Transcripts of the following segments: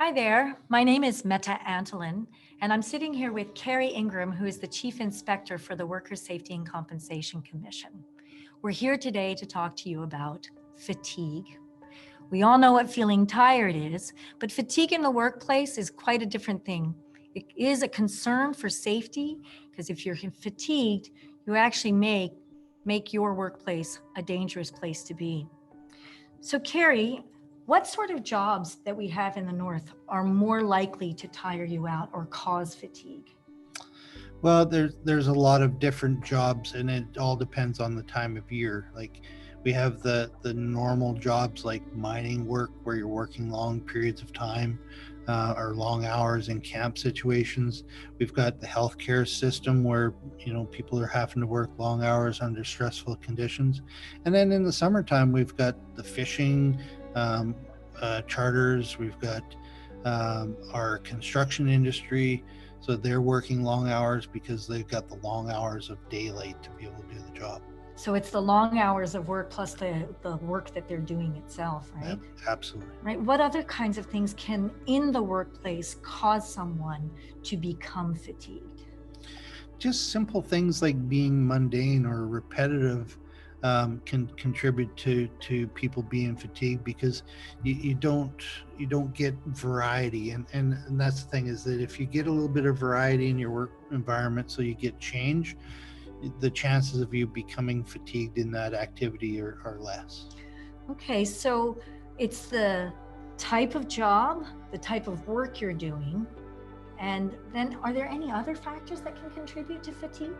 Hi there, my name is Meta Antolin, and I'm sitting here with Carrie Ingram, who is the Chief Inspector for the Workers' Safety and Compensation Commission. We're here today to talk to you about fatigue. We all know what feeling tired is, but fatigue in the workplace is quite a different thing. It is a concern for safety, because if you're fatigued, you actually make your workplace a dangerous place to be. So Carrie, what sort of jobs that we have in the North are more likely to tire you out or cause fatigue? Well, there's a lot of different jobs, and it all depends on the time of year. Like we have the normal jobs like mining work, where you're working long periods of time or long hours in camp situations. We've got the healthcare system where people are having to work long hours under stressful conditions, and then in the summertime we've got the fishing, charters. We've got our construction industry. So they're working long hours because they've got the long hours of daylight to be able to do the job. So it's the long hours of work plus the work that they're doing itself, right? Yeah, absolutely. Right. What other kinds of things can in the workplace cause someone to become fatigued? Just simple things like being mundane or repetitive can contribute to people being fatigued, because you don't get variety, and that's the thing, is that if you get a little bit of variety in your work environment, so you get change, the chances of you becoming fatigued in that activity are less. Okay, so it's the type of job, the type of work you're doing, and then are there any other factors that can contribute to fatigue?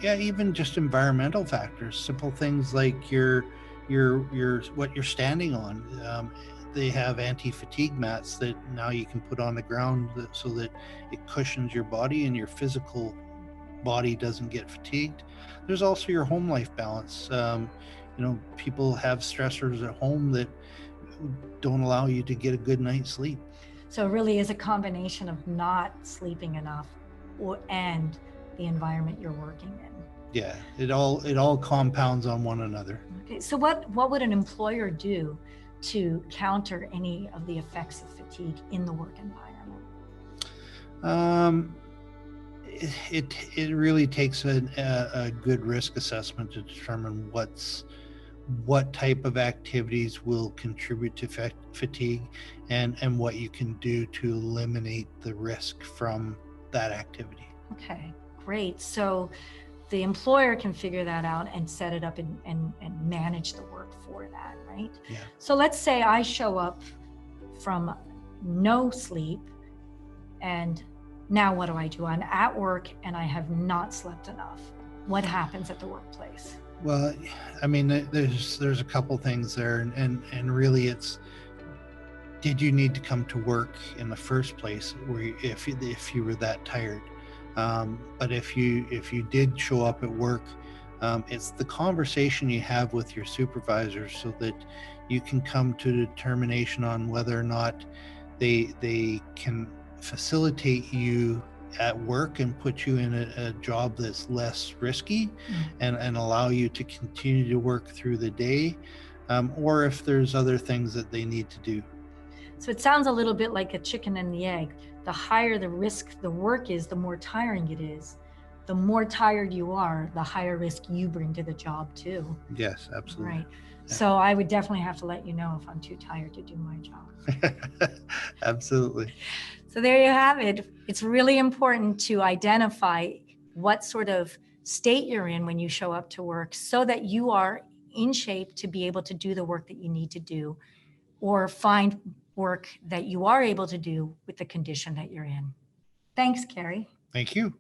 Yeah, even just environmental factors, simple things like your what you're standing on. They have anti-fatigue mats that now you can put on the ground so that it cushions your body and your physical body doesn't get fatigued. There's also your home life balance. People have stressors at home that don't allow you to get a good night's sleep. So it really is a combination of not sleeping enough and the environment you're working in. Yeah, it all compounds on one another. Okay, so what would an employer do to counter any of the effects of fatigue in the work environment? Um, it really takes a good risk assessment to determine what type of activities will contribute to fatigue, and what you can do to eliminate the risk from that activity. Okay, great. So the employer can figure that out and set it up and manage the work for that, right? Yeah. So let's say I show up from no sleep, and now what do? I'm at work and I have not slept enough. What happens at the workplace? Well, I mean, there's a couple things there, and really it's, did you need to come to work in the first place, if you were that tired? But if you did show up at work, it's the conversation you have with your supervisors so that you can come to a determination on whether or not they can facilitate you at work and put you in a job that's less risky, and allow you to continue to work through the day, or if there's other things that they need to do. So it sounds a little bit like a chicken and the egg. The higher the risk the work is, the more tiring it is. The more tired you are, the higher risk you bring to the job too. Yes, absolutely. Right. So I would definitely have to let you know if I'm too tired to do my job. Absolutely. So there you have it. It's really important to identify what sort of state you're in when you show up to work so that you are in shape to be able to do the work that you need to do, or find work that you are able to do with the condition that you're in. Thanks, Carrie. Thank you.